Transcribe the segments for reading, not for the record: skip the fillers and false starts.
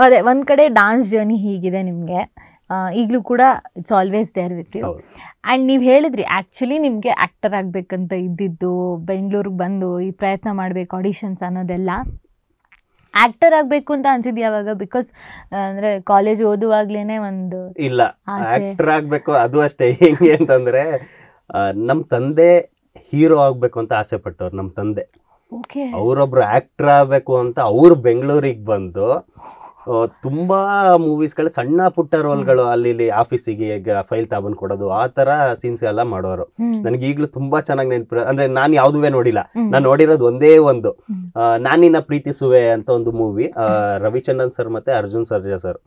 ಅದೇ ಒಂದು ಕಡೆ ಡಾನ್ಸ್ ಜರ್ನಿ ಹೀಗಿದೆ ನಿಮಗೆ, ಈಗಲೂ ಕೂಡ it's always there with you. And ನೀವು ಹೇಳಿದ್ರಿ ಆ್ಯಕ್ಚುಲಿ ನಿಮಗೆ ಆ್ಯಕ್ಟರ್ ಆಗಬೇಕಂತ ಇದ್ದಿದ್ದು, ಬೆಂಗಳೂರಿಗೆ ಬಂದು ಈ ಪ್ರಯತ್ನ ಮಾಡಬೇಕು ಆಡಿಷನ್ಸ್ ಅನ್ನೋದೆಲ್ಲ. ಆ್ಯಕ್ಟರ್ ಆಗಬೇಕು ಅಂತ ಅನ್ಸಿದ್ದು ಯಾವಾಗ? ಬಿಕಾಸ್ ಅಂದರೆ ಕಾಲೇಜ್ ಓದುವಾಗ್ಲೇ ಒಂದು ಇಲ್ಲ, ಆ್ಯಕ್ಟರ್ ಆಗಬೇಕು ಅದು ಅಷ್ಟೇ. ಹೆಂಗೆ ಅಂತಂದರೆ ನಮ್ಮ ತಂದೆ ಹೀರೋ ಆಗಬೇಕು ಅಂತ ಆಸೆ ಪಟ್ಟವ್ರು. ನಮ್ಮ ತಂದೆ ಅವರೊಬ್ರು ಆ್ಯಕ್ಟರ್ ಆಗಬೇಕು ಅಂತ ಅವ್ರು ಬೆಂಗಳೂರಿಗೆ ಬಂದು ತುಂಬ ಮೂವೀಸ್ಗಳು, ಸಣ್ಣ ಪುಟ್ಟ ರೋಲ್ಗಳು ಅಲ್ಲಿ ಆಫೀಸಿಗೆ ಈಗ ಫೈಲ್ ತಗೊಂಡು ಕೊಡೋದು, ಆ ಥರ ಸೀನ್ಸ್ ಎಲ್ಲ ಮಾಡೋರು. ನನಗೆ ಈಗಲೂ ತುಂಬ ಚೆನ್ನಾಗಿ ನೆನಪು. ಅಂದರೆ ನಾನು ಯಾವುದುವೇ ನೋಡಿಲ್ಲ, ನಾನು ನೋಡಿರೋದು ಒಂದೇ ಒಂದು ನಾನಿನ್ನ ಪ್ರೀತಿಸುವೆ ಅಂತ ಒಂದು ಮೂವಿ, ರವಿಚಂದ್ರನ್ ಸರ್ ಮತ್ತು ಅರ್ಜುನ್ ಸರ್ಜಾ ಸರ್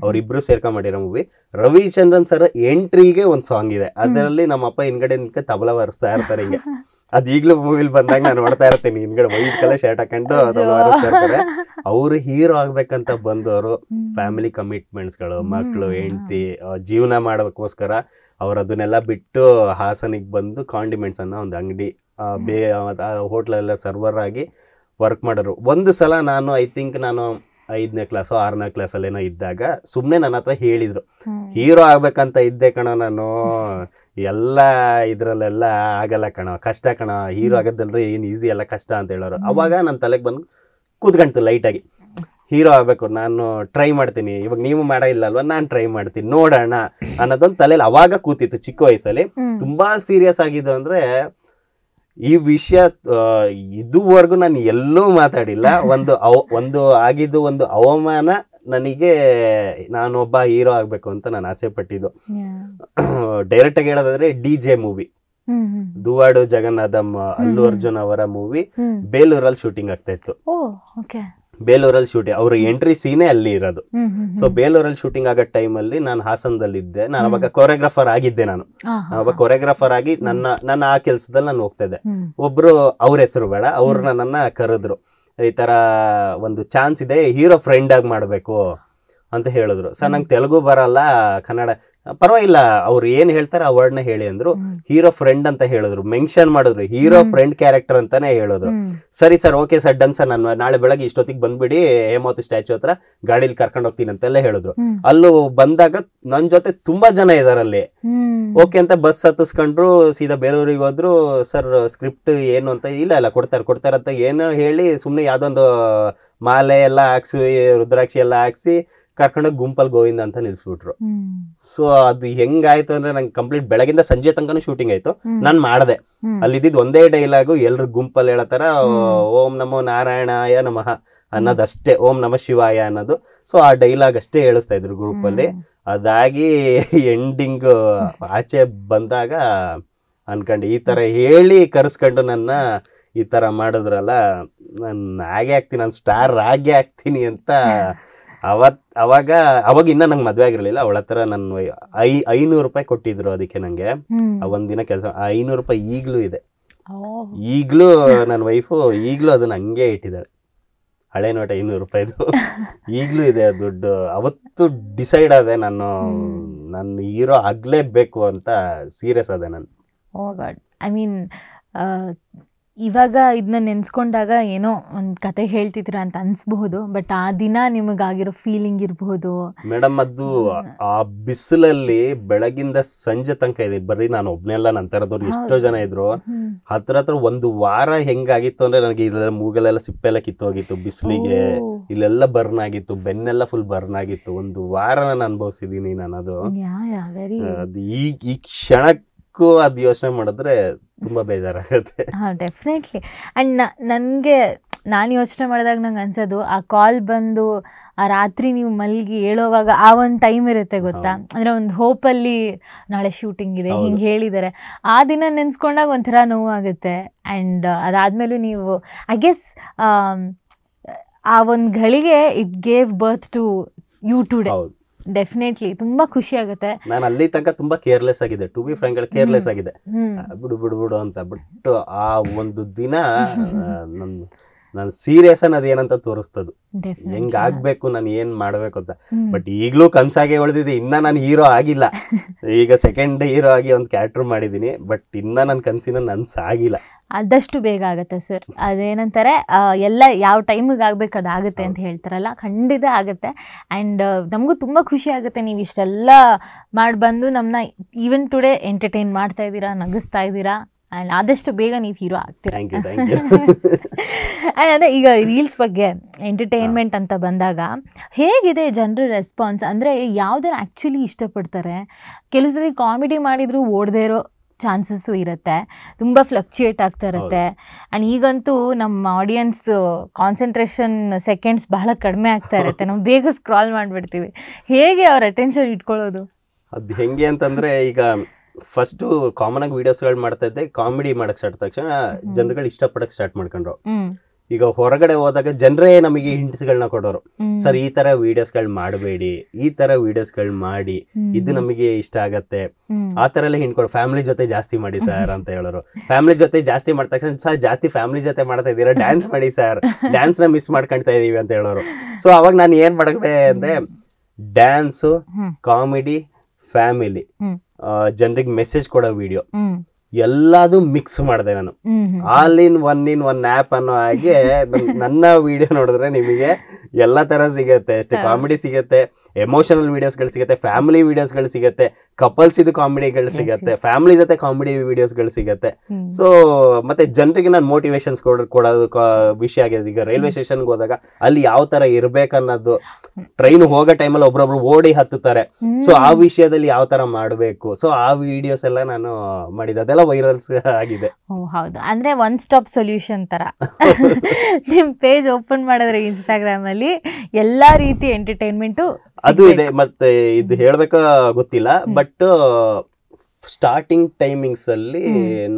ಅವರಿಬ್ಬರು ಸೇರ್ಕೊಂಡು ಮಾಡಿರೋ ಮೂವಿ. ರವಿಚಂದ್ರನ್ ಸರ್ ಎಂಟ್ರಿಗೆ ಒಂದು ಸಾಂಗ್ ಇದೆ, ಅದರಲ್ಲಿ ನಮ್ಮಪ್ಪ ಹಿಂದ್ಗಡೆ ನಿಂತ್ಕೊಂಡು ತಬಲ ಬಾರಿಸ್ತಾ ಇರ್ತಾರೆ. ಹಿಂಗೆ ಅದು ಈಗಲೂ ಮೂವಿಲಿ ಬಂದಾಗ ನಾನು ನೋಡ್ತಾ ಇರ್ತೀನಿ, ಹಿಂದ್ಗಡೆ ವೈಟ್ ಕಲರ್ ಶರ್ಟ್ ಹಾಕೊಂಡು ತಬಲ ಬಾರಿಸ್ತಾ ಇರ್ತಾರೆ. ಅವರು ಹೀರೋ ಆಗ್ಬೇಕಂತ ಬಂದವರು, ಫ್ಯಾಮಿಲಿ ಕಮಿಟ್ಮೆಂಟ್ಸ್ಗಳು, ಮಕ್ಕಳು, ಹೆಂಡತಿ, ಜೀವನ ಮಾಡೋಕ್ಕೋಸ್ಕರ ಅವ್ರು ಅದನ್ನೆಲ್ಲ ಬಿಟ್ಟು ಹಾಸನಿಗೆ ಬಂದು ಕಾಂಡಿಮೆಂಟ್ಸ್ ಅನ್ನೋ ಒಂದು ಅಂಗಡಿ ಹೋಟ್ಲೆಲ್ಲ ಸರ್ವರ್ ಆಗಿ ವರ್ಕ್ ಮಾಡೋರು. ಒಂದು ಸಲ ನಾನು ಐ ಥಿಂಕ್ ನಾನು 5ನೇ ಕ್ಲಾಸೋ 6ನೇ ಕ್ಲಾಸಲ್ಲೇನೋ ಇದ್ದಾಗ ಸುಮ್ಮನೆ ನನ್ನ ಹತ್ರ ಹೇಳಿದರು, ಹೀರೋ ಆಗ್ಬೇಕಂತ ಇದ್ದೆ ಕಣೋ ನಾನು, ಎಲ್ಲ ಇದರಲ್ಲೆಲ್ಲ ಆಗಲ್ಲ ಕಣೋ, ಕಷ್ಟ ಕಣೋ, ಹೀರೋ ಆಗೋದಲ್ರಿ ಏನು ಈಸಿ ಅಲ್ಲ, ಕಷ್ಟ ಅಂತ ಹೇಳೋರು. ಅವಾಗ ನನ್ನ ತಲೆಗೆ ಬಂದು ಕೂತ್ಕೊಂತು ಲೈಟಾಗಿ, ಹೀರೋ ಆಗಬೇಕು, ನಾನು ಟ್ರೈ ಮಾಡ್ತೀನಿ, ಇವಾಗ ನೀವು ಮಾಡೋ ಇಲ್ಲ ಅಲ್ವಾ, ನಾನು ಟ್ರೈ ಮಾಡ್ತೀನಿ ನೋಡೋಣ ಅನ್ನೋದೊಂದು ತಲೆಯಲ್ಲಿ ಅವಾಗ ಕೂತಿತ್ತು ಚಿಕ್ಕ ವಯಸ್ಸಲ್ಲಿ. ತುಂಬ ಸೀರಿಯಸ್ ಆಗಿದ್ದು ಅಂದರೆ ಈ ವಿಷಯ ಇದುವರೆಗೂ ನಾನು ಎಲ್ಲೂ ಮಾತಾಡಿಲ್ಲ. ಒಂದು ಆಗಿದ್ದು ಒಂದು ಅವಮಾನ ನನಗೆ, ನಾನೊಬ್ಬ ಹೀರೋ ಆಗಬೇಕು ಅಂತ ನಾನು ಆಸೆ ಪಟ್ಟಿದ್ದು. ಡೈರೆಕ್ಟಾಗಿ ಹೇಳೋದಾದ್ರೆ DJ ಮೂವಿ, ದುವಾಡು ಜಗನ್ನಾಥಂ, ಅಲ್ಲು ಅರ್ಜುನ್ ಅವರ ಮೂವಿ ಬೇಲೂರಲ್ಲಿ ಶೂಟಿಂಗ್ ಆಗ್ತಾ ಇತ್ತು. ಬೇಲೂರಲ್ಲಿ ಶೂಟಿಂಗ್, ಅವ್ರ ಎಂಟ್ರಿ ಸೀನೇ ಅಲ್ಲಿ ಇರೋದು. ಸೊ ಬೇಲೂರಲ್ಲಿ ಶೂಟಿಂಗ್ ಆಗೋ ಟೈಮಲ್ಲಿ ನಾನು ಹಾಸನದಲ್ಲಿದ್ದೆ. ನಾನು ಅವಾಗ ಕೊರಿಯೋಗ್ರಾಫರ್ ಆಗಿದ್ದೆ. ನಾನು ಅವಾಗ ಕೊರಿಯೋಗ್ರಾಫರ್ ಆಗಿ ನನ್ನ ಆ ಕೆಲಸದಲ್ಲಿ ನಾನು ಹೋಗ್ತಾ ಇದ್ದೆ. ಒಬ್ರು, ಅವ್ರ ಹೆಸರು ಬೇಡ, ಅವ್ರು ನನ್ನನ್ನು ಕರೆದ್ರು, ಈ ಥರ ಒಂದು ಚಾನ್ಸ್ ಇದೆ, ಹೀರೋ ಫ್ರೆಂಡ್ ಆಗಿ ಮಾಡಬೇಕು ಅಂತ ಹೇಳಿದ್ರು. ಸರ್ ನಂಗೆ ತೆಲುಗು ಬರಲ್ಲ, ಕನ್ನಡ ಪರವಾಗಿಲ್ಲ, ಅವ್ರು ಏನು ಹೇಳ್ತಾರೆ ಆ ವರ್ಡ್ನ ಹೇಳಿ ಅಂದ್ರು. ಹೀರೋ ಫ್ರೆಂಡ್ ಅಂತ ಹೇಳಿದ್ರು, ಮೆನ್ಷನ್ ಮಾಡಿದ್ರು, ಹೀರೋ ಫ್ರೆಂಡ್ ಕ್ಯಾರೆಕ್ಟರ್ ಅಂತಾನೆ ಹೇಳಿದ್ರು. ಸರಿ sir, okay sir, done sir, ನಾನು ನಾಳೆ ಬೆಳಗ್ಗೆ ಇಷ್ಟೊತ್ತಿಗೆ ಬಂದ್ಬಿಡಿ ಹೇಮಾವತಿ ಸ್ಟ್ಯಾಚ್ಯೂ ಹತ್ರ, ಗಾಡೀಲಿ ಕರ್ಕೊಂಡು ಹೋಗ್ತೀನಿ ಅಂತೆಲ್ಲ ಹೇಳಿದ್ರು. ಅಲ್ಲೂ ಬಂದಾಗ ನನ್ನ ಜೊತೆ ತುಂಬಾ ಜನ ಇದಾರಲ್ಲಿ. ಓಕೆ ಅಂತ ಬಸ್ ಹತ್ತಿಸ್ಕೊಂಡ್ರು, ಸೀದಾ ಬೇಲೂರಿಗೆ ಹೋದ್ರು. ಸರ್ ಸ್ಕ್ರಿಪ್ಟ್ ಏನು ಅಂತ, ಇಲ್ಲ ಕೊಡ್ತಾರಂತ ಏನೋ ಹೇಳಿ ಸುಮ್ಮನೆ ಯಾವುದೊಂದು ಮಾಲೆ ಎಲ್ಲ ಹಾಕ್ಸಿ, ರುದ್ರಾಕ್ಷಿ ಎಲ್ಲ ಹಾಕ್ಸಿ ಕರ್ಕೊಂಡೋಗಿ ಗುಂಪಲ್ಲಿ ಗೋವಿಂದ ಅಂತ ನಿಲ್ಸ್ಬಿಟ್ರು. ಸೊ ಅದು ಹೆಂಗಾಯ್ತು ಅಂದ್ರೆ, ನಂಗೆ ಕಂಪ್ಲೀಟ್ ಬೆಳಗಿಂದ ಸಂಜೆ ತನಕನೂ ಶೂಟಿಂಗ್ ಆಯ್ತು. ನಾನು ಮಾಡಿದೆ. ಅಲ್ಲಿದ್ದು ಒಂದೇ ಡೈಲಾಗು, ಎಲ್ರು ಗುಂಪಲ್ಲಿ ಹೇಳತ್ತಾರ, ಓಂ ನಮೋ ನಾರಾಯಣಾಯ ನಮಃ ಅನ್ನೋದಷ್ಟೇ, ಓಂ ನಮಃ ಶಿವಾಯ ಅನ್ನೋದು. ಸೊ ಆ ಡೈಲಾಗ್ ಅಷ್ಟೇ ಹೇಳಿಸ್ತಾ ಇದ್ರು ಗ್ರೂಪಲ್ಲಿ. ಅದಾಗಿ ಎಂಡಿಂಗ್ ಆಚೆ ಬಂದಾಗ ಅನ್ಕೊಂಡು, ಈ ಥರ ಹೇಳಿ ಕರೆಸ್ಕೊಂಡು ನನ್ನ ಈ ಥರ ಮಾಡಿದ್ರಲ್ಲ, ನಾನು ಹಾಗೆ ಆಗ್ತೀನಿ, ನಾನು ಸ್ಟಾರ್ ಆಗೇ ಆಗ್ತೀನಿ ಅಂತ. ಅವಾಗ ಇನ್ನ ನಂಗೆ ಮದುವೆ ಆಗಿರಲಿಲ್ಲ. ಅವಳ ಹತ್ರ ನನ್ನ 500 ರೂಪಾಯಿ ಕೊಟ್ಟಿದ್ರು ಅದಕ್ಕೆ ನನಗೆ. ಒಂದಿನ ಕೆಲಸ 500 ರೂಪಾಯಿ ಈಗಲೂ ಇದೆ. ಈಗಲೂ ನನ್ನ ವೈಫು ಈಗಲೂ ಅದನ್ನ ಹಂಗೆ ಇಟ್ಟಿದ್ದಾಳೆ, ಹಳೆ ನೋಟ 500 ರೂಪಾಯಿದು ಈಗಲೂ ಇದೆ ಆ ದುಡ್ಡು. ಅವತ್ತು ಡಿಸೈಡ್ ಆದೆ, ನಾನು ಹೀರೋ ಆಗಲೇಬೇಕು ಅಂತ ಸೀರಿಯಸ್ ಆದೆ ನಾನು. ಓ ಗಾಡ್, ಐ ಮೀನ್ ಇವಾಗ ಇದನ್ನ ನೆನೆಸ್ಕೊಂಡಾಗ ಏನೋ ಒಂದು ಕತೆ ಹೇಳ್ತಿದ್ದೀರಾ ಅಂತ ಅನಿಸ್ಬಹುದು, ಬಟ್ ಆ ದಿನ ನಿಮಗಾಗಿರೋ ಫೀಲಿಂಗ್ ಇರಬಹುದು ಮೇಡಮ್. ಅದು ಆ ಬಿಸಿಲಲ್ಲಿ ಬೆಳಗಿಂದ ಸಂಜೆ ತನಕ ಇದೆ, ಬರೀ ನಾನು ಒಬ್ನೆಲ್ಲ, ನನ್ನ ಥರದವ್ರು ಎಷ್ಟೋ ಜನ ಇದ್ರು. ಹತ್ರ ಒಂದು ವಾರ ಹೆಂಗಾಗಿತ್ತು ಅಂದ್ರೆ, ನನಗೆ ಇಲ್ಲೆಲ್ಲ ಮೂಗಲೆಲ್ಲ ಸಿಪ್ಪೆಲ್ಲ ಕಿತ್ತೋಗಿತ್ತು ಬಿಸಿಲಿಗೆ, ಇಲ್ಲೆಲ್ಲ ಬರ್ನ್ ಆಗಿತ್ತು, ಬೆನ್ನೆಲ್ಲ ಫುಲ್ ಬರ್ನ್ ಆಗಿತ್ತು. ಒಂದು ವಾರ ನಾನು ಅನುಭವಿಸಿದ್ದೀನಿ ನಾನು. ಅದು ಈ ಕ್ಷಣಕ್ಕೂ ಅದು ಯೋಚನೆ ಮಾಡಿದ್ರೆ ತುಂಬ ಬೇಜಾರಾಗುತ್ತೆ. ಹಾಂ, ಡೆಫಿನೆಟ್ಲಿ. ಆ್ಯಂಡ್ ನಾನು ಯೋಚನೆ ಮಾಡಿದಾಗ ನಂಗೆ ಅನ್ಸೋದು, ಆ ಕಾಲ್ ಬಂದು ಆ ರಾತ್ರಿ ನೀವು ಮಲ್ಗಿ ಹೇಳೋವಾಗ ಆ ಒಂದು ಟೈಮ್ ಇರುತ್ತೆ ಗೊತ್ತಾ, ಅಂದರೆ ಒಂದು ಹೋಪಲ್ಲಿ ನಾಳೆ ಶೂಟಿಂಗ್ ಇದೆ ಹಿಂಗೆ ಹೇಳಿದ್ದಾರೆ, ಆ ದಿನ ನೆನೆಸ್ಕೊಂಡಾಗ ಒಂಥರ ನೋವಾಗುತ್ತೆ. ಆ್ಯಂಡ್ ಅದಾದಮೇಲೂ ನೀವು ಐ ಗೆಸ್ ಆ ಒಂದು ಘಳಿಗೆ it gave birth to you today. Definitely ತುಂಬಾ ಖುಷಿ ಆಗುತ್ತೆ. ನಾನು ಅಲ್ಲಿ ತನಕ ತುಂಬಾ ಕೇರ್ಲೆಸ್ ಆಗಿದೆ, ಟು ಬಿ ಫ್ರಾಂಕ್ ಕೇರ್ಲೆಸ್ ಆಗಿದೆ, ಬಿಡು ಅಂತ. ಬಟ್ ಆ ಒಂದು ದಿನ ನಾನು ಸೀರಿಯಸ್ ಅನ್ನೋದು ಏನಂತ ತೋರಿಸ್ತದು, ಹೆಂಗಾಗ್ಬೇಕು, ನಾನು ಏನ್ ಮಾಡ್ಬೇಕು ಅಂತ. ಬಟ್ ಈಗಲೂ ಕನ್ಸಾಗೆ ಉಳಿದಿದೆ, ಇನ್ನ ನಾನು ಹೀರೋ ಆಗಿಲ್ಲ. ಈಗ ಸೆಕೆಂಡ್ ಹೀರೋ ಆಗಿ ಒಂದು ಕ್ಯಾರೆಕ್ಟರ್ ಮಾಡಿದ್ದೀನಿ, ಬಟ್ ಇನ್ನ ನನ್ನ ಕನಸಿನ ನನ್ಸಾಗಿಲ್ಲ. ಆದಷ್ಟು ಬೇಗ ಆಗುತ್ತೆ ಸರ್. ಅದೇನಂತಾರೆ ಎಲ್ಲ ಯಾವ ಟೈಮಿಗೆ ಆಗ್ಬೇಕು ಅದಾಗುತ್ತೆ ಅಂತ ಹೇಳ್ತಾರಲ್ಲ, ಖಂಡಿತ ಆಗುತ್ತೆ. ಆ್ಯಂಡ್ ನಮಗೂ ತುಂಬ ಖುಷಿ ಆಗುತ್ತೆ ನೀವು ಇಷ್ಟೆಲ್ಲ ಮಾಡಿ ಬಂದು ನಮ್ಮನ್ನ ಈವನ್ ಟುಡೇ ಎಂಟರ್ಟೈನ್ ಮಾಡ್ತಾ ಇದ್ದೀರಾ, ನಗಿಸ್ತಾ ಇದ್ದೀರಾ. ಆ್ಯಂಡ್ ಆದಷ್ಟು ಬೇಗ ನೀವು ಹೀರೋ ಆಗ್ತೀರಾ. ಆ್ಯಂಡ್ ಅದೇ ಈಗ ರೀಲ್ಸ್ ಬಗ್ಗೆ ಎಂಟರ್ಟೈನ್ಮೆಂಟ್ ಅಂತ ಬಂದಾಗ ಹೇಗಿದೆ ಜನರ ರೆಸ್ಪಾನ್ಸ್? ಅಂದರೆ ಯಾವುದನ್ನು ಆ್ಯಕ್ಚುಲಿ ಇಷ್ಟಪಡ್ತಾರೆ? ಕೆಲವು ಸಲ ಕಾಮಿಡಿ ಮಾಡಿದರೂ ಓಡದೇ ಇರೋ ಚಾನ್ಸಸ್ಸು ಇರುತ್ತೆ, ತುಂಬ ಫ್ಲಕ್ಚುಯೇಟ್ ಆಗ್ತಾ ಇರುತ್ತೆ. ಆ್ಯಂಡ್ ಈಗಂತೂ ನಮ್ಮ ಆಡಿಯನ್ಸ್ ಕಾನ್ಸಂಟ್ರೇಷನ್ ಸೆಕೆಂಡ್ಸ್ ಬಹಳ ಕಡಿಮೆ ಆಗ್ತಾ ಇರುತ್ತೆ, ನಾವು ಬೇಗ ಸ್ಕ್ರಾಲ್ ಮಾಡಿಬಿಡ್ತೀವಿ. ಹೇಗೆ ಅವ್ರ ಅಟೆನ್ಷನ್ ಇಟ್ಕೊಳ್ಳೋದು? ಅದು ಹೆಂಗೆ ಅಂತಂದರೆ, ಈಗ ಫಸ್ಟು ಕಾಮನ್ ಆಗಿ ವೀಡಿಯೋಸ್ಗಳು ಮಾಡ್ತಾ ಇದ್ದೆ, ಕಾಮಿಡಿ ಮಾಡಕ್ಕೆ ಸ್ಟಾರ್ಟ್ ತಕ್ಷಣ ಜನರುಗಳು ಇಷ್ಟಪಡಕ್ಕೆ ಸ್ಟಾರ್ಟ್ ಮಾಡ್ಕೊಂಡ್ರು. ಈಗ ಹೊರಗಡೆ ಹೋದಾಗ ಜನರೇ ನಮಗೆ ಹಿಂಟ್ಸ್ಗಳನ್ನ ಕೊಡೋರು, ಸರ್ ಈ ತರ ವಿಡಿಯೋಸ್ಗಳು ಮಾಡಬೇಡಿ, ಈ ತರ ವಿಡಿಯೋಸ್ಗಳು ಮಾಡಿ, ಇದು ನಮಗೆ ಇಷ್ಟ ಆಗತ್ತೆ, ಆ ತರ ಎಲ್ಲ ಹಿಂಟ್ ಕೊಡೋ. ಫ್ಯಾಮಿಲಿ ಜೊತೆ ಜಾಸ್ತಿ ಮಾಡಿ ಸರ್ ಅಂತ ಹೇಳೋರು. ಫ್ಯಾಮಿಲಿ ಜೊತೆ ಜಾಸ್ತಿ ಮಾಡಿದ ತಕ್ಷಣ ಸರ್ ಜಾಸ್ತಿ ಫ್ಯಾಮಿಲಿ ಜೊತೆ ಮಾಡ್ತಾ ಇದ್ದೀರಾ, ಡ್ಯಾನ್ಸ್ ಮಾಡಿ ಸರ್, ಡ್ಯಾನ್ಸ್ ನ ಮಿಸ್ ಮಾಡ್ಕೊಳ್ತಾ ಇದೀವಿ ಅಂತ ಹೇಳೋರು. ಸೊ ಅವಾಗ ನಾನು ಏನ್ ಮಾಡಕ್ಕೆ ಅಂದ್ರೆ ಡ್ಯಾನ್ಸು, ಕಾಮಿಡಿ, ಫ್ಯಾಮಿಲಿ, ಜನರಿಗೆ ಮೆಸೇಜ್ ಕೊಡೋ ವಿಡಿಯೋ ಎಲ್ಲಾದು ಮಿಕ್ಸ್ ಮಾಡಿದೆ ನಾನು. ಆಲ್ ಇನ್ ಒನ್ ಆ್ಯಪ್ ಅನ್ನೋ ಹಾಗೆ ನನ್ನ ವಿಡಿಯೋ ನೋಡಿದ್ರೆ ನಿಮಗೆ ಎಲ್ಲ ತರ ಸಿಗತ್ತೆ. ಅಷ್ಟೇ ಕಾಮಿಡಿ ಸಿಗತ್ತೆ, ಎಮೋಷನಲ್ ವಿಡಿಯೋಸ್ಗಳು ಸಿಗತ್ತೆ, ಫ್ಯಾಮಿಲಿ ವಿಡಿಯೋಸ್ಗಳು ಸಿಗತ್ತೆ, ಕಪಲ್ಸ್ ಇದು ಕಾಮಿಡಿಗಳು ಸಿಗತ್ತೆ, ಫ್ಯಾಮಿಲಿ ಜೊತೆ ಕಾಮಿಡಿ ವಿಡಿಯೋಸ್ಗಳು ಸಿಗತ್ತೆ. ಸೊ ಮತ್ತೆ ಜನರಿಗೆ ನಾನು ಮೋಟಿವೇಶನ್ಸ್ ಕೊಡೋದು ವಿಷಯ ಆಗಿದೆ. ಈಗ ರೈಲ್ವೆ ಸ್ಟೇಷನ್ಗೆ ಹೋದಾಗ ಅಲ್ಲಿ ಯಾವ ತರ ಇರ್ಬೇಕನ್ನೋದು, ಟ್ರೈನ್ ಹೋಗೋ ಟೈಮಲ್ಲಿ ಒಬ್ರೊಬ್ರು ಓಡಿ ಹತ್ತುತ್ತಾರೆ, ಸೊ ಆ ವಿಷಯದಲ್ಲಿ ಯಾವ ತರ ಮಾಡಬೇಕು, ಸೊ ಆ ವಿಡಿಯೋಸ್ ಎಲ್ಲ ನಾನು ಮಾಡಿದೆ. ಅದೆಲ್ಲ ವೈರಲ್ಸ್ ಆಗಿದೆ. ಹೌದು, ಅಂದ್ರೆ ಒನ್ ಸ್ಟಾಪ್ ಸೊಲ್ಯೂಷನ್ ತರ ನಿಮ್ ಪೇಜ್ ಓಪನ್ ಮಾಡಿದ್ರೆ ಇನ್ಸ್ಟಾಗ್ರಾಮ್ ಅಲ್ಲಿ ಎಲ್ಲಾ ರೀತಿ ಎಂಟರ್ಟೈನ್ಮೆಂಟ್ ಅದು ಇದೆ. ಮತ್ತೆ ಇದು ಹೇಳ್ಬೇಕಾ ಗೊತ್ತಿಲ್ಲ, ಬಟ್ ಸ್ಟಾರ್ಟಿಂಗ್ ಟೈಮಿಂಗ್ಸ್ ಅಲ್ಲಿ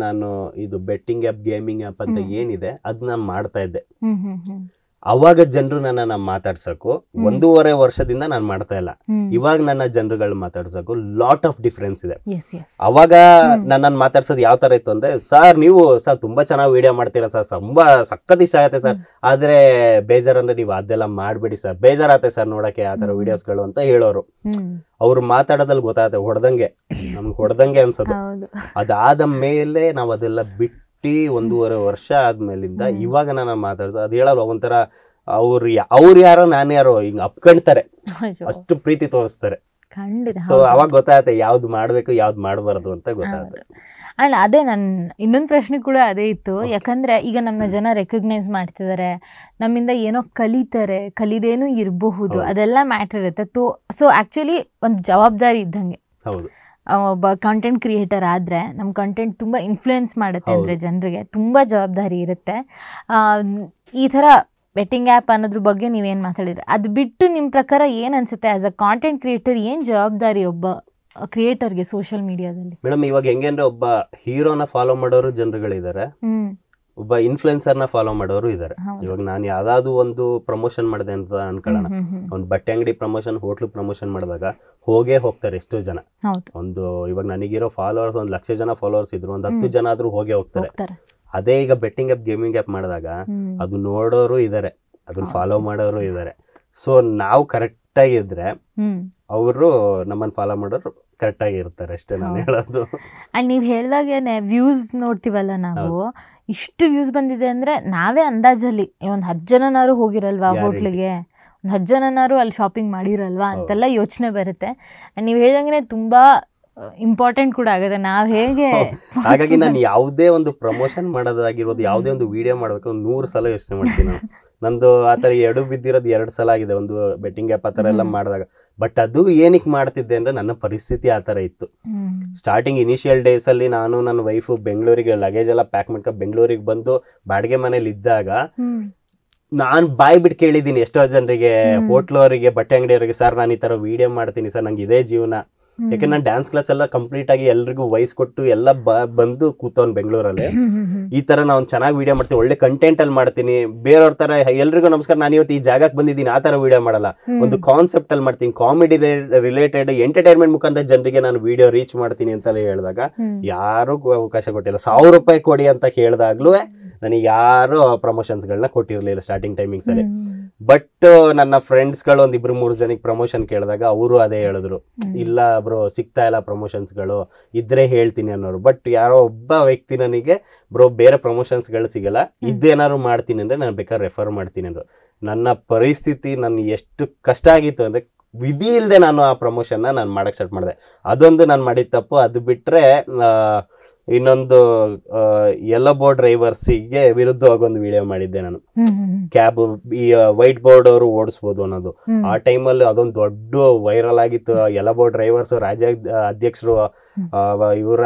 ನಾನು ಇದು ಬೆಟ್ಟಿಂಗ್ ಆ್ಯಪ್, ಗೇಮಿಂಗ್ ಆ್ಯಪ್ ಅಂತ ಏನಿದೆ ಅದನ್ನ ಮಾಡ್ತಾ ಇದ್ದೆ. ಅವಾಗ ಜನರು ನನ್ನ ಮಾತಾಡ್ಸಕು 1.5 ವರ್ಷದಿಂದ ನಾನು ಮಾಡ್ತಾ ಇಲ್ಲ. ಇವಾಗ ನನ್ನ ಜನರುಗಳು ಮಾತಾಡ್ಸಕು ಲಾಟ್ ಆಫ್ ಡಿಫ್ರೆನ್ಸ್ ಇದೆ. ಅವಾಗ ನನ್ನನ್ನು ಮಾತಾಡ್ಸೋದು ಯಾವ ತರ ಇತ್ತು ಅಂದ್ರೆ, ಸರ್ ನೀವು ಸರ್ ತುಂಬಾ ಚೆನ್ನಾಗಿ ವಿಡಿಯೋ ಮಾಡ್ತೀರಾ ಸರ್, ತುಂಬಾ ಸಖತ್ ಇಷ್ಟ ಆಗತ್ತೆ ಸರ್, ಆದ್ರೆ ಬೇಜಾರಂದ್ರೆ ನೀವು ಅದೆಲ್ಲ ಮಾಡ್ಬೇಡಿ ಸರ್, ಬೇಜಾರತ್ತೆ ಸರ್ ನೋಡಕ್ಕೆ ಆ ತರ ವಿಡಿಯೋಸ್ಗಳು ಅಂತ ಹೇಳೋರು. ಅವ್ರು ಮಾತಾಡೋದಲ್ಲಿ ಗೊತ್ತಾಗತ್ತೆ, ನಮ್ಗೆ ಹೊಡೆದಂಗೆ ಅನ್ಸೋದು. ಅದಾದ ಮೇಲೆ ನಾವು ಅದೆಲ್ಲ ಬಿಟ್ಟು 1.5 ವರ್ಷ ಆದ್ಮೇಲಿಂದ ಇವಾಗ ನಾನು ಮಾತಾಡ್ಸೋ ಅದು ಹೇಳಲ್ಲ, ಒಂಥರ ಅವ್ರು ಯಾರೋ ನಾನು ಯಾರೋ ಹಿಂಗ್ ಅಪ್ಕೊಂಡ್ತಾರೆ, ಅಷ್ಟು ಪ್ರೀತಿ ತೋರಿಸ್ತಾರೆ. ಸೊ ಅವಾಗ ಗೊತ್ತಾಗತ್ತೆ ಯಾವ್ದು ಮಾಡ್ಬೇಕು ಯಾವ್ದು ಮಾಡಬಾರ್ದು ಅಂತ ಗೊತ್ತಾಗುತ್ತೆ. ಅಂಡ್ ಅದೇ ನನ್ನ ಇನ್ನೊಂದು ಪ್ರಶ್ನೆ ಕೂಡ ಅದೇ ಇತ್ತು. ಯಾಕಂದ್ರೆ ಈಗ ನಮ್ಮ ಜನ ರೆಕಗ್ನೈಸ್ ಮಾಡ್ತಿದ್ದಾರೆ, ನಮ್ಮಿಂದ ಏನೋ ಕಲಿದೇನೂ ಇರಬಹುದು, ಅದೆಲ್ಲ ಮ್ಯಾಟರ್ ಇರುತ್ತೆ. ಸೊ ಆಕ್ಚುಲಿ ಒಂದು ಜವಾಬ್ದಾರಿ ಇದ್ದಂಗೆ. ಹೌದು, ಒಬ್ಬ ಕಂಟೆಂಟ್ ಕ್ರಿಯೇಟರ್ ಆದರೆ ನಮ್ಮ ಕಂಟೆಂಟ್ ತುಂಬ ಇನ್ಫ್ಲುಯೆನ್ಸ್ ಮಾಡುತ್ತೆ ಅಂದರೆ ಜನರಿಗೆ ತುಂಬ ಜವಾಬ್ದಾರಿ ಇರುತ್ತೆ. ಈ ಥರ ಬೆಟ್ಟಿಂಗ್ ಆ್ಯಪ್ ಅನ್ನೋದ್ರ ಬಗ್ಗೆ ನೀವೇನು ಮಾತಾಡಿದ್ರೆ, ಅದು ಬಿಟ್ಟು ನಿಮ್ಮ ಪ್ರಕಾರ ಏನು ಅನಿಸುತ್ತೆ ಆ್ಯಸ್ ಅ ಕಾಂಟೆಂಟ್ ಕ್ರಿಯೇಟರ್ ಏನು ಜವಾಬ್ದಾರಿ ಒಬ್ಬ ಕ್ರಿಯೇಟರ್ಗೆ ಸೋಷಿಯಲ್ ಮೀಡಿಯಾದಲ್ಲಿ? ಮೇಡಮ್ ಇವಾಗ ಹೆಂಗೆ ಅಂದರೆ, ಒಬ್ಬ ಹೀರೋನ ಫಾಲೋ ಮಾಡೋರು ಜನರುಗಳಿದ್ದಾರೆ, ಒಬ್ಬ ಇನ್ಫ್ಲುಯೆನ್ಸರ್ನ ಫಾಲೋ ಮಾಡೋರು ಇದ್ದಾರೆ. ಇವಾಗ ನಾನು ಯಾವ್ದಾದ್ರು ಒಂದು ಪ್ರಮೋಷನ್ ಮಾಡಿದೆ ಅಂತ ಅನ್ಕೊಳ್ಳೋಣ, ಒಂದು ಬಟ್ಟೆ ಅಂಗಡಿ ಪ್ರಮೋಷನ್, ಹೋಟ್ಲು ಪ್ರಮೋಷನ್ ಮಾಡಿದಾಗ ಹೋಗ್ತಾರೆ ಎಷ್ಟೋ ಜನ. ಒಂದು ಇವಾಗ ನನಗಿರೋ ಫಾಲೋವರ್ಸ್ 1 ಲಕ್ಷ ಜನ ಫಾಲೋವರ್ಸ್ ಇದ್ರು, ಒಂದು 10 ಜನ ಆದ್ರೂ ಹೋಗ್ತಾರೆ. ಅದೇ ಈಗ ಬೆಟ್ಟಿಂಗ್ ಆ್ಯಪ್, ಗೇಮಿಂಗ್ ಆ್ಯಪ್ ಮಾಡಿದಾಗ ಅದು ನೋಡೋರು ಇದ್ದಾರೆ, ಅದನ್ನ ಫಾಲೋ ಮಾಡೋರು ಇದ್ದಾರೆ. ಸೊ ನಾವು ಕರೆಕ್ಟ್ ಆಗಿದ್ರೆ ಅವರು ನಮ್ಮನ್ನು ಫಾಲೋ ಮಾಡೋರು ಕರೆಕ್ಟ್ ಆಗಿ ಇರ್ತಾರೆ, ಅಷ್ಟೇ ನಾನು ಹೇಳೋದು. ಅಂಡ್ ನೀವು ಹೇಳಿದಾಗೇನೆ ವ್ಯೂಸ್ ನೋಡ್ತೀವಲ್ಲ ನಾವು, ಇಷ್ಟು ವ್ಯೂಸ್ ಬಂದಿದೆ ಅಂದ್ರೆ ನಾವೇ ಅಂದಾಜಲ್ಲಿ ಒಂದು 10 ಜನನಾರು ಹೋಗಿರಲ್ವಾ ಹೋಟ್ಲಿಗೆ, ಒಂದು 10 ಜನನಾರು ಅಲ್ಲಿ ಶಾಪಿಂಗ್ ಮಾಡಿರಲ್ವಾ ಅಂತೆಲ್ಲ ಯೋಚನೆ ಬರುತ್ತೆ. ಅಂಡ್ ನೀವು ಹೇಳಿದಂಗೆ ತುಂಬಾ ಇಂಪಾರ್ಟೆಂಟ್ ಕೂಡ ಆಗುತ್ತೆ ನಾವು ಹೇಗೆ. ಹಾಗಾಗಿ ನಾನು ಯಾವುದೇ ಒಂದು ಪ್ರಮೋಷನ್ ಮಾಡೋದಾಗಿರ್ಬೋದು, ಯಾವುದೇ ಒಂದು ವಿಡಿಯೋ ಮಾಡಬೇಕು 100 ಸಲ ಯೋಚನೆ ಮಾಡ್ತೀನಿ ನಾನು. ನಂದು ಆ ಥರ ಬಿದ್ದಿರೋದು 2 ಸಲ ಆಗಿದೆ, ಒಂದು ಬೆಟ್ಟಿಂಗ್ ಆ್ಯಪ್ ಆ ಥರ ಎಲ್ಲ ಮಾಡಿದಾಗ. ಬಟ್ ಅದು ಏನಕ್ಕೆ ಮಾಡ್ತಿದ್ದೆ ಅಂದರೆ, ನನ್ನ ಪರಿಸ್ಥಿತಿ ಆ ಥರ ಇತ್ತು. ಸ್ಟಾರ್ಟಿಂಗ್ ಇನಿಷಿಯಲ್ ಡೇಸಲ್ಲಿ ನಾನು ನನ್ನ ವೈಫು ಬೆಂಗಳೂರಿಗೆ ಲಗೇಜ್ ಎಲ್ಲ ಪ್ಯಾಕ್ ಮಾಡ್ಕೊಂಡು ಬೆಂಗಳೂರಿಗೆ ಬಂದು ಬಾಡಿಗೆ ಮನೇಲಿ ಇದ್ದಾಗ ನಾನು ಬಾಯ್ ಬಿಟ್ಟು ಕೇಳಿದ್ದೀನಿ ಎಷ್ಟೋ ಜನರಿಗೆ, ಹೋಟ್ಲವರಿಗೆ, ಬಟ್ಟೆ ಅಂಗಡಿಯವರಿಗೆ, ಸರ್ ನಾನು ಈ ಥರ ವಿಡಿಯೋ ಮಾಡ್ತೀನಿ ಸರ್, ನಂಗೆ ಇದೇ ಜೀವನ. ಯಾಕಂದ್ರೆ ನಾನು ಡ್ಯಾನ್ಸ್ ಕ್ಲಾಸ್ ಎಲ್ಲ ಕಂಪ್ಲೀಟ್ ಆಗಿ ಎಲ್ರಿಗೂ ವಯಸ್ಸು ಕೊಟ್ಟು ಎಲ್ಲ ಬಂದು ಕೂತವ್ನು ಬೆಂಗಳೂರಲ್ಲಿ. ಈ ತರ ನಾನು ಚೆನ್ನಾಗಿ ವಿಡಿಯೋ ಮಾಡ್ತೀನಿ, ಒಳ್ಳೆ ಕಂಟೆಂಟ್ ಅಲ್ಲಿ ಮಾಡ್ತೀನಿ, ಬೇರೆಯವ್ರ ತರ ಎಲ್ರಿಗೂ ನಮಸ್ಕಾರ ನಾನು ಇವತ್ತು ಈ ಜಾಗಕ್ಕೆ ಬಂದಿದ್ದೀನಿ ಆ ತರ ವಿಡಿಯೋ ಮಾಡಲ್ಲ, ಒಂದು ಕಾನ್ಸೆಪ್ಟ್ ಅಲ್ಲಿ ಮಾಡ್ತೀನಿ, ಕಾಮಿಡಿ ರಿಲೇಟೆಡ್ ಎಂಟರ್ಟೈನ್ಮೆಂಟ್ ಮುಖಾಂತರ ಜನರಿಗೆ ನಾನು ವಿಡಿಯೋ ರೀಚ್ ಮಾಡ್ತೀನಿ ಅಂತೆಲ್ಲ ಹೇಳಿದಾಗ ಯಾರು ಅವಕಾಶ ಕೊಟ್ಟಿಲ್ಲ. 1000 ರೂಪಾಯಿ ಕೊಡಿ ಅಂತ ಹೇಳಿದಾಗ್ಲೂ ನನಗೆ ಯಾರು ಪ್ರಮೋಷನ್ಸ್ಗಳನ್ನ ಕೊಟ್ಟಿರಲಿಲ್ಲ ಸ್ಟಾರ್ಟಿಂಗ್ ಟೈಮಿಂಗ್ಸ್ ಅಲ್ಲಿ. ಬಟ್ ನನ್ನ ಫ್ರೆಂಡ್ಸ್ಗಳು 1-2-3 ಜನಕ್ಕೆ ಪ್ರಮೋಷನ್ ಕೇಳಿದಾಗ ಅವರು ಅದೇ ಹೇಳಿದ್ರು, ಇಲ್ಲ ಬ್ರೋ ಸಿಗ್ತಾ ಇಲ್ಲ ಪ್ರಮೋಷನ್ಸ್ಗಳು ಇದ್ರೆ ಹೇಳ್ತೀನಿ ಅನ್ನೋರು. ಬಟ್ ಯಾರೋ ಒಬ್ಬ ವ್ಯಕ್ತಿ ನನಗೆ ಬ್ರೋ ಬೇರೆ ಪ್ರಮೋಷನ್ಸ್ಗಳು ಸಿಗಲ್ಲ, ಇದೇನಾದ್ರು ಮಾಡ್ತೀನಿ ಅಂದರೆ ನಾನು ಬೇಕಾದ್ರೆ ರೆಫರ್ ಮಾಡ್ತೀನಿ ಅಂದರು. ನನ್ನ ಪರಿಸ್ಥಿತಿ ನನ್ನ ಎಷ್ಟು ಕಷ್ಟ ಆಗಿತ್ತು ಅಂದರೆ ವಿಧಿ ಇಲ್ಲದೆ ನಾನು ಆ ಪ್ರಮೋಷನ್ನ ನಾನು ಮಾಡೋಕ್ಕೆ ಸ್ಟಾರ್ಟ್ ಮಾಡಿದೆ. ಅದೊಂದು ನಾನು ಮಾಡಿದ ತಪ್ಪು. ಅದು ಬಿಟ್ಟರೆ ಇನ್ನೊಂದು ಯೆಲ್ಲೋ ಬೋರ್ಡ್ ಡ್ರೈವರ್ಸಿಗೆ ವಿರುದ್ಧವಾಗಿ ಒಂದು ವಿಡಿಯೋ ಮಾಡಿದ್ದೆ ನಾನು. ಕ್ಯಾಬ್ ಈ ವೈಟ್ ಬೋರ್ಡ್ ಅವರು ಓಡಿಸ್ಬೋದು ಅನ್ನೋದು. ಆ ಟೈಮಲ್ಲಿ ಅದೊಂದು ದೊಡ್ಡ ವೈರಲ್ ಆಗಿತ್ತು. ಯೆಲ್ಲೋ ಬೋರ್ಡ್ ಡ್ರೈವರ್ಸ್ ರಾಜ್ಯ ಅಧ್ಯಕ್ಷರು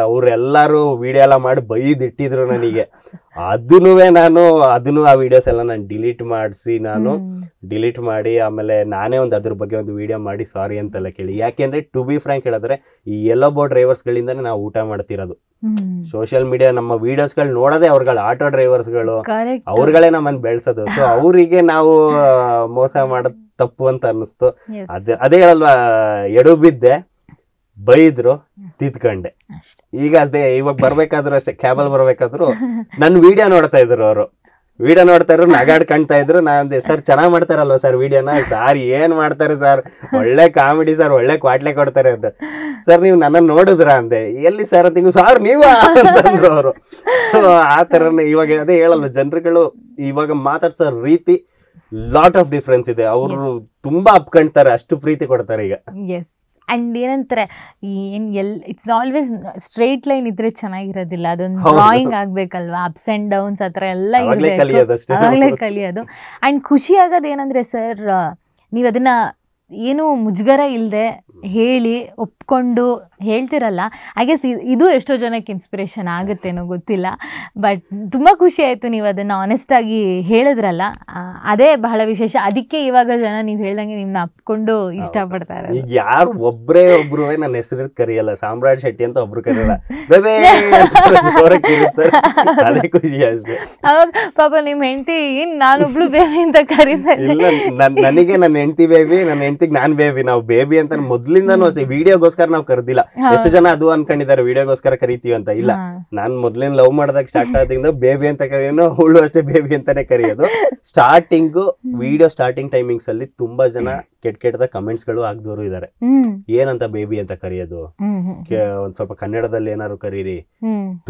ಅವರೆಲ್ಲರೂ ವಿಡಿಯೋ ಎಲ್ಲ ಮಾಡಿ ಬೈದಿಟ್ಟಿದ್ರು ನನಗೆ. ಅದನ್ನು ಆ ವಿಡಿಯೋಸ್ ಎಲ್ಲ ನಾನು ಡಿಲೀಟ್ ಮಾಡಿ ಆಮೇಲೆ ನಾನೇ ಅದ್ರ ಬಗ್ಗೆ ಒಂದು ವಿಡಿಯೋ ಮಾಡಿ ಸಾರಿ ಅಂತೆಲ್ಲ ಕೇಳಿ. ಯಾಕೆಂದ್ರೆ ಟು ಬಿ ಫ್ರಾಂಕ್ ಹೇಳಿದ್ರೆ ಈ ಯೆಲ್ಲೋ ಬೋರ್ಡ್ ಡ್ರೈವರ್ಸ್ಗಳಿಂದಾನೇ ನಾವು ಊಟ ಮಾಡ್ತಿರೋದು. ಸೋಷಿಯಲ್ ಮೀಡಿಯಾ ನಮ್ಮ ವಿಡಿಯೋಸ್ಗಳು ನೋಡೋದೇ ಅವ್ರಗಳ ಆಟೋ ಡ್ರೈವರ್ಸ್ಗಳು, ಅವ್ರಗಳೇ ನಮ್ಮನ್ನು ಬೆಳೆಸೋದು. ಸೊ ಅವರಿಗೆ ನಾವು ಮೋಸ ಮಾಡೋದು ತಪ್ಪು ಅಂತ ಅನ್ನಿಸ್ತು. ಅದೇ ಹೇಳಲ್ವಾ, ಎಡು ಬಿದ್ದೆ, ಬೈದ್ರು, ತಿದ್ಕೊಂಡೆ. ಈಗ ಇವಾಗ ಬರ್ಬೇಕಾದ್ರು ಅಷ್ಟೇ, ಕ್ಯಾಬಲ್ ಬರ್ಬೇಕಾದ್ರು ನನ್ನ ವಿಡಿಯೋ ನೋಡ್ತಾ ಇದ್ರು. ಅವರು ವಿಡಿಯೋ ನೋಡ್ತಾ ಇದ್ರು, ನಗಾಡ್ ಕಾಣ್ತಾ ಇದ್ರು. ನಾನು ಅಂದೆ, ಸರ್ ಚೆನ್ನಾಗಿ ಮಾಡ್ತಾರಲ್ವ ಸರ್ ವಿಡಿಯೋನ? ಸರ್ ಏನ್ ಮಾಡ್ತಾರೆ ಸರ್, ಒಳ್ಳೆ ಕಾಮಿಡಿ ಸರ್, ಒಳ್ಳೆ ಕ್ವಾಟ್ಲೆ ಕೊಡ್ತಾರೆ ಅಂತ. ಸರ್ ನೀವು ನನ್ನನ್ನು ನೋಡಿದ್ರ ಅಂದೆ. ಎಲ್ಲಿ ಸರ್ ಅಂತ, ಸರ್ ನೀವ ಅಂತಂದ್ರು ಅವರು. ಸೊ ಆ ಥರನೇ ಇವಾಗ ಅದೇ ಹೇಳಲ್ವ, ಜನರುಗಳು ಇವಾಗ ಮಾತಾಡ್ಸೋ ರೀತಿ ಲಾಟ್ ಆಫ್ ಡಿಫ್ರೆನ್ಸ್ ಇದೆ. ಅವರು ತುಂಬಾ ಅಪ್ಕೊಂತಾರೆ, ಅಷ್ಟು ಪ್ರೀತಿ ಕೊಡ್ತಾರೆ ಈಗ. ಅಂಡ್ ಏನಂತಾರೆ, ಇಟ್ಸ್ ಆಲ್ವೇಸ್ ಸ್ಟ್ರೈಟ್ ಲೈನ್ ಇದ್ರೆ ಚೆನ್ನಾಗಿರೋದಿಲ್ಲ, ಅದೊಂದು ಡ್ರಾಯಿಂಗ್ ಆಗ್ಬೇಕಲ್ವಾ, ಅಪ್ಸ್ ಅಂಡ್ ಡೌನ್ಸ್ ಆ ಥರ ಎಲ್ಲ ಅವಾಗಲೇ ಕಲಿಯೋದು. ಅಂಡ್ ಖುಷಿ ಆಗೋದು ಏನಂದ್ರೆ ಸರ್, ನೀವು ಅದನ್ನ ಏನು ಮುಜುಗರ ಇಲ್ಲದೆ ಹೇಳಿ ಒಪ್ಕೊಂಡು ಹೇಳ್ತಿರಲ್ಲ. ಐ ಗೆಸ್ ಇದು ಎಷ್ಟೋ ಜನಕ್ಕೆ ಇನ್ಸ್ಪಿರೇಷನ್ ಆಗುತ್ತೇನೋ ಗೊತ್ತಿಲ್ಲ. ಬಟ್ ತುಂಬ ಖುಷಿ ಆಯಿತು ನೀವು ಅದನ್ನು ಆನೆಸ್ಟಾಗಿ ಹೇಳಿದ್ರಲ್ಲ, ಅದೇ ಬಹಳ ವಿಶೇಷ. ಅದಕ್ಕೆ ಇವಾಗ ಜನ ನೀವು ಹೇಳ್ದಂಗೆ ನಿಮ್ಮನ್ನ ಅಪ್ಕೊಂಡು ಇಷ್ಟಪಡ್ತಾರೆ. ಈಗ ಯಾರು ಒಬ್ರು ನನ್ನ ಹೆಸರು ಕರೆಯಲ್ಲ, ಸಾಮ್ರಾಟ್ ಶೆಟ್ಟಿ ಅಂತ ಒಬ್ರು ಕರೆಯಲ್ಲ, ಅದೇ ಖುಷಿ ಅಷ್ಟೇ. ಅವಾಗ ಪಾಪ ನಿಮ್ಮ ಹೆಂಡತಿ ನಾನೊಬ್ಳು ಬೇಬಿ ಅಂತ ಕರೀತಾರೆ. ಇಲ್ಲ, ನನಗೆ ನನ್ನ ಹೆಂಡತಿ ಬೇಬಿ, ನನ್ನ ಹೆಂಡತಿಗೆ ನಾನ್ ಬೇಬಿ. ನಾವು ಬೇಬಿ ಅಂತ ಮೊದ್ಲಿಂದಾನು ವಿಡಿಯೋಗೋಸ್ಕರ ನಾವು ಕರೆದಿಲ್ಲ. ಎಷ್ಟು ಜನ ಅದು ಅನ್ಕೊಂಡಿದ್ದಾರೆ ವಿಡಿಯೋಗೋಸ್ಕರ ಕರಿತೀವಿ ಅಂತ. ಇಲ್ಲ, ನಾನ್ ಮೊದ್ಲಿನ ಲವ್ ಮಾಡಿದಾಗ ಸ್ಟಾರ್ಟ್ ಆದ್ರಿಂದ ಬೇಬಿ ಅಂತ ಕರೆಯೋನು, ಅವಳು ಅಷ್ಟೇ ಬೇಬಿ ಅಂತಾನೆ ಕರೆಯೋದು. ವಿಡಿಯೋ ಸ್ಟಾರ್ಟಿಂಗ್ ಟೈಮಿಂಗ್ಸ್ ಅಲ್ಲಿ ತುಂಬಾ ಜನ ಕೆಟ್ಟ ಕಮೆಂಟ್ಸ್ ಗಳು ಹಾಕ್ದವರು ಇದಾರೆ. ಏನಂತ ಬೇಬಿ ಅಂತ ಕರೆಯೋದು, ಒಂದ್ ಸ್ವಲ್ಪ ಕನ್ನಡದಲ್ಲಿ ಏನಾದ್ರು ಕರೀರಿ,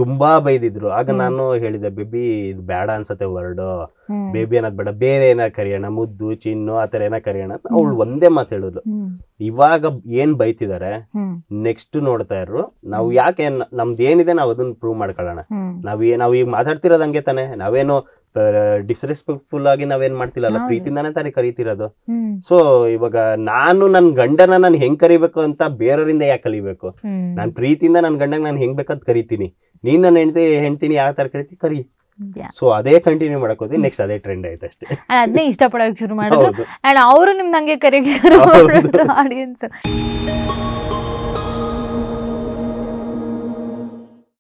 ತುಂಬಾ ಬೈದಿದ್ರು. ಆಗ ನಾನು ಹೇಳಿದೆ, ಬೇಬಿ ಇದು ಬೇಡ ಅನ್ಸತ್ತೆ ವರ್ಡ್, ಬೇಬಿ ಅನ್ನೋದ್ ಬೇಡ, ಬೇರೆ ಏನಾರು ಕರೆಯೋಣ, ಮುದ್ದು ಚಿನ್ನು ಆತರ ಏನಾರು ಕರೆಯೋಣ. ಅವಳು ಒಂದೇ ಮಾತು ಹೇಳಿದ್ಲು, ಇವಾಗ ಏನ್ ಬೈತಿದ್ದಾರೆ ನೆಕ್ಸ್ಟ್ ನೋಡ್ತಾ ಇರು, ನಾವು ಯಾಕೆ ನಮ್ದು ಏನಿದೆ ನಾವು ಅದನ್ನ ಪ್ರೂವ್ ಮಾಡ್ಕೊಳ್ಳೋಣ. ನಾವ್ ಈಗ ಮಾತಾಡ್ತಿರೋದು ಹಂಗೆ ತಾನೆ, ನಾವೇನು ಡಿಸ್ರೆಸ್ಪೆಕ್ಟ್ಫುಲ್ ಆಗಿ ನಾವೇನ್ ಮಾಡ್ತಿಲ್ಲ, ಪ್ರೀತಿಯಿಂದಾನೇ ತಾನೇ ಕರಿತಿರೋದು. ಸೊ ಇವಾಗ ನಾನು ನನ್ ಗಂಡನ ನಾನು ಹೆಂಗ್ ಕರಿಬೇಕು ಅಂತ ಬೇರೆಯವರಿಂದ ಯಾಕೆ ಕಲಿಬೇಕು? ನಾನ್ ಪ್ರೀತಿಯಿಂದ ನನ್ ಗಂಡನ ನಾನು ಹೆಂಗ್ ಬೇಕಾದ್ ಕರಿತೀನಿ. ನೀನ್ ನನ್ನ ಹೆಂಡ್ತೀನಿ ಯಾವ ತರ ಕರಿ. ಸೊ ಅದೇ ಕಂಟಿನ್ಯೂ ಮಾಡಕ್ ಹೋದ್ವಿ. ನೆಕ್ಸ್ಟ್ ಅದೇ ಟ್ರೆಂಡ್ ಆಯ್ತು ಅಷ್ಟೇ. ಅದನ್ನೇ ಇಷ್ಟಪಡೋಕೆ ಶುರು ಮಾಡಿದ್ರು. ಅವರು ನಿಮ್ಗೆ ಹಂಗೆ ಕರೆಯಕ್ಕೆ ಶುರು ಮಾಡಿದ್ರು ಆಡಿಯನ್ಸ್.